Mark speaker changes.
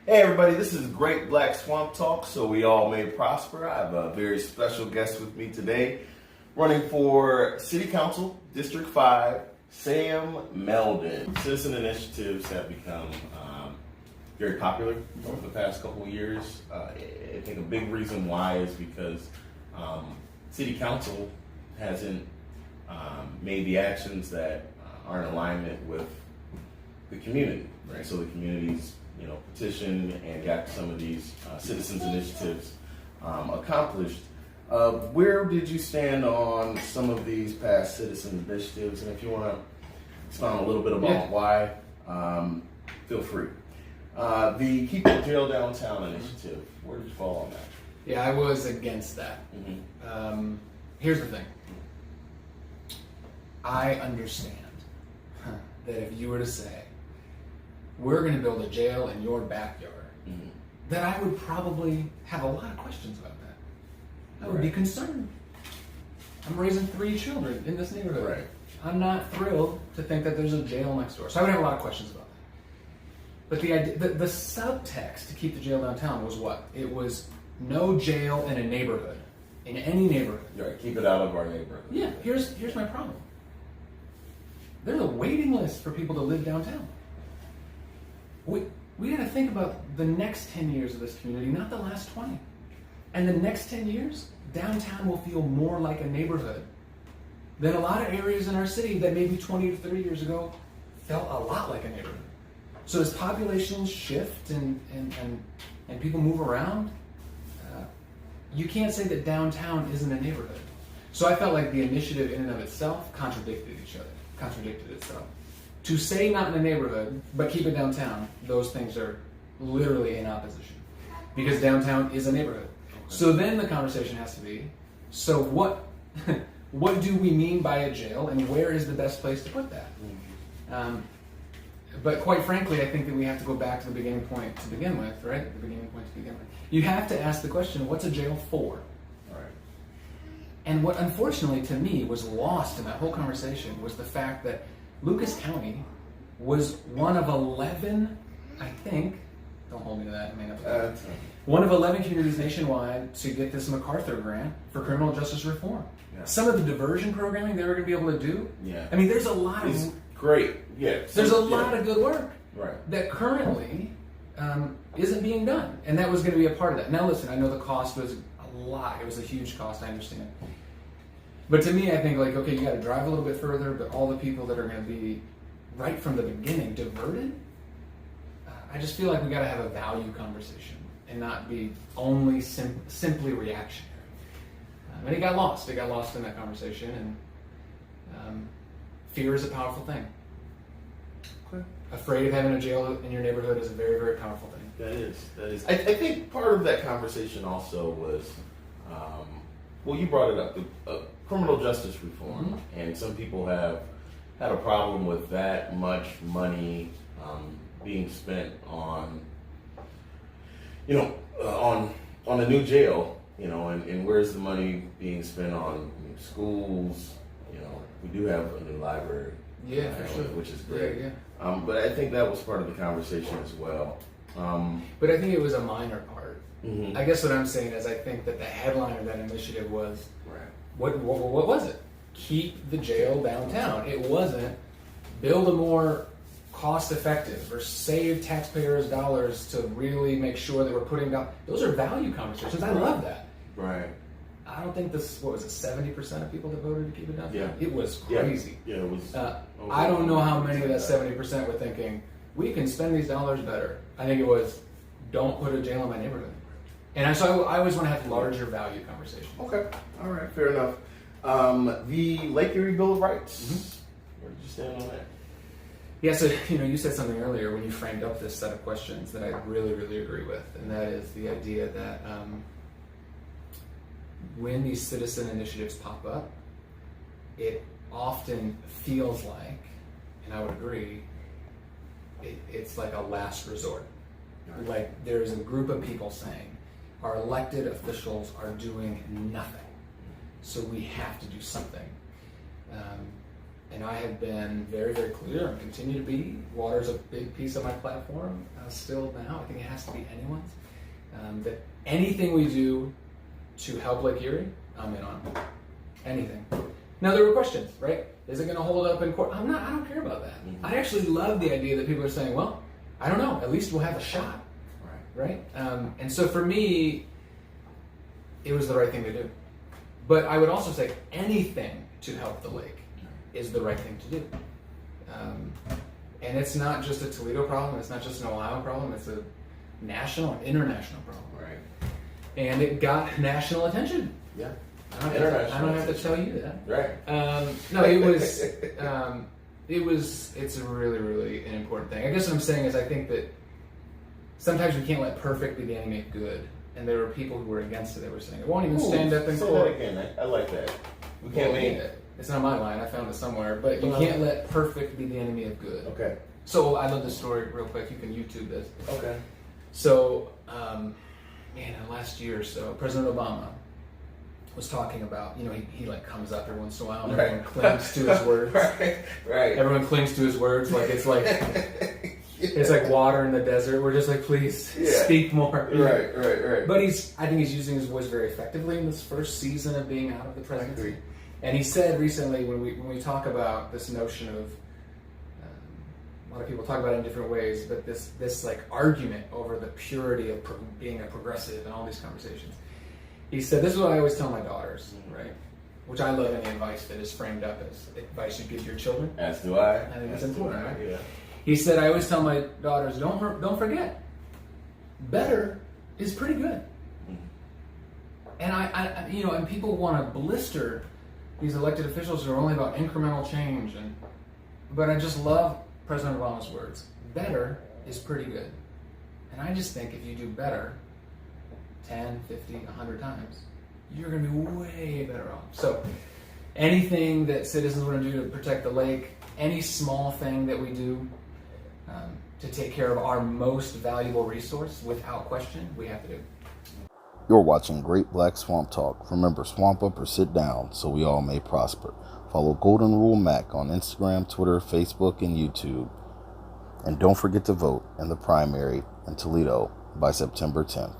Speaker 1: Hey everybody, this is Great Black Swamp Talk, so we all may prosper. I have a very special guest with me today, running for City Council, District 5, Sam Melden. Citizen initiatives have become very popular over the past couple of years. I think a big reason why is because City Council hasn't made the actions that are in alignment with the community, right? So the community's petitioned and got some of these citizens initiatives accomplished. Where did you stand on some of these past citizen initiatives? And if you want to expound a little bit about why, feel free. The Keep the Jail Downtown initiative, where did you fall on that?
Speaker 2: Yeah, I was against that. Here's the thing. I understand that if you were to say, we're going to build a jail in your backyard, that I would probably have a lot of questions about that. I would be concerned. I'm raising 3 children in this neighborhood.
Speaker 1: Right.
Speaker 2: I'm not thrilled to think that there's a jail next door. So I would have a lot of questions about that. But the idea, the subtext to keep the jail downtown was what? It was no jail in a neighborhood, in any neighborhood.
Speaker 1: Right. Keep it out of our neighborhood.
Speaker 2: Yeah, here's my problem. There's a waiting list for people to live downtown. We got to think about the next 10 years of this community, not the last 20. And the next 10 years, downtown will feel more like a neighborhood than a lot of areas in our city that maybe 20 to 30 years ago felt a lot like a neighborhood. So as populations shift and people move around, you can't say that downtown isn't a neighborhood. So I felt like the initiative in and of itself contradicted itself. To say not in a neighborhood, but keep it downtown, those things are literally in opposition. Because downtown is a neighborhood. So then the conversation has to be, so what do we mean by a jail, and where is the best place to put that? But quite frankly, I think that we have to go back to the beginning point to begin with, right? The beginning point to begin with. You have to ask the question, what's a jail for?
Speaker 1: Right.
Speaker 2: And what unfortunately to me was lost in that whole conversation was the fact that Lucas County was one of 11, I think, don't hold me to that, I may not be one of 11 communities nationwide to get this MacArthur grant for criminal justice reform. Yeah. Some of the diversion programming they were going to be able to do, I mean, there's a lot of...
Speaker 1: Great,
Speaker 2: There's a lot of good work
Speaker 1: that
Speaker 2: currently isn't being done, and that was going to be a part of that. Now listen, I know the cost was a lot, it was a huge cost, I understand. But to me, I think okay, you got to drive a little bit further, but all the people that are going to be right from the beginning diverted, I just feel like we got to have a value conversation and not be only simply reactionary. And it got lost. It got lost in that conversation, and fear is a powerful thing.
Speaker 1: Okay.
Speaker 2: Afraid of having a jail in your neighborhood is a very, very powerful thing.
Speaker 1: That is. I think part of that conversation also was, well, you brought it up, criminal justice reform, and some people have had a problem with that much money being spent on, on a new jail, and where's the money being spent on schools? We do have a new library,
Speaker 2: for sure,
Speaker 1: which is great.
Speaker 2: Yeah.
Speaker 1: But I think that was part of the conversation as well.
Speaker 2: But I think it was a minor part. I guess what I'm saying is I think that the headline of that initiative was, what was it? Keep the jail downtown. It wasn't build a more cost-effective or save taxpayers' dollars to really make sure that we're putting down. Those are value conversations. I love that.
Speaker 1: Right.
Speaker 2: I don't think this, 70% of people that voted to keep it downtown?
Speaker 1: Yeah.
Speaker 2: It was crazy.
Speaker 1: Yeah, it was.
Speaker 2: I don't know how many of that 70% were thinking, we can spend these dollars better. I think it was, don't put a jail in my neighborhood. And so I always want to have larger value conversations.
Speaker 1: Okay. All right. Fair enough. The Lake Erie Bill of Rights. Where did you stand on that?
Speaker 2: Yeah, so you said something earlier when you framed up this set of questions that I really, really agree with, and that is the idea that when these citizen initiatives pop up, it often feels like, and I would agree, it's like a last resort. Like there's a group of people saying, our elected officials are doing nothing, so we have to do something. And I have been very, very clear and continue to be. Water's a big piece of my platform still now. I think it has to be anyone's. That anything we do to help Lake Erie, I'm in on. Anything. Now there were questions, right? Is it going to hold up in court? I don't care about that.
Speaker 1: Mm-hmm.
Speaker 2: I actually love the idea that people are saying, well, I don't know, at least we'll have a shot. Right? And so for me, it was the right thing to do. But I would also say anything to help the lake is the right thing to do. And it's not just a Toledo problem, it's not just an Ohio problem, it's a national and international problem.
Speaker 1: Right.
Speaker 2: And it got national attention.
Speaker 1: Yeah.
Speaker 2: I don't have to tell you that.
Speaker 1: Right.
Speaker 2: No, it's a really, really an important thing. I guess what I'm saying is I think that sometimes we can't let perfect be the enemy of good. And there were people who were against it that were saying, it won't even stand up in
Speaker 1: say
Speaker 2: court.
Speaker 1: That again. I like that. We can't make it.
Speaker 2: It's not my line, I found it somewhere. But you can't let perfect be the enemy of good.
Speaker 1: Okay.
Speaker 2: So I love this story real quick. You can YouTube this.
Speaker 1: Okay.
Speaker 2: So, in the last year or so, President Obama was talking about, he like comes up every once in a while and everyone clings to his words.
Speaker 1: Right.
Speaker 2: Everyone clings to his words like it's like it's like water in the desert. We're just like, please speak more.
Speaker 1: Right.
Speaker 2: But I think he's using his voice very effectively in this first season of being out of the presidency. And he said recently when we talk about this notion of a lot of people talk about it in different ways, but this like argument over the purity of being a progressive and all these conversations. He said, this is what I always tell my daughters, right? Which I love any advice that is framed up as advice you give your children.
Speaker 1: As do I.
Speaker 2: I think it's important, right?
Speaker 1: Yeah.
Speaker 2: He said, I always tell my daughters, don't forget, better is pretty good. And and people want to blister these elected officials who are only about incremental change, but I just love President Obama's words. Better is pretty good. And I just think if you do better 10, 50, 100 times, you're going to be way better off. So anything that citizens want to do to protect the lake, any small thing that we do to take care of our most valuable resource, without question, we have to do.
Speaker 3: You're watching Great Black Swamp Talk. Remember, swamp up or sit down so we all may prosper. Follow Golden Rule Mack on Instagram, Twitter, Facebook, and YouTube. And don't forget to vote in the primary in Toledo by September 10th.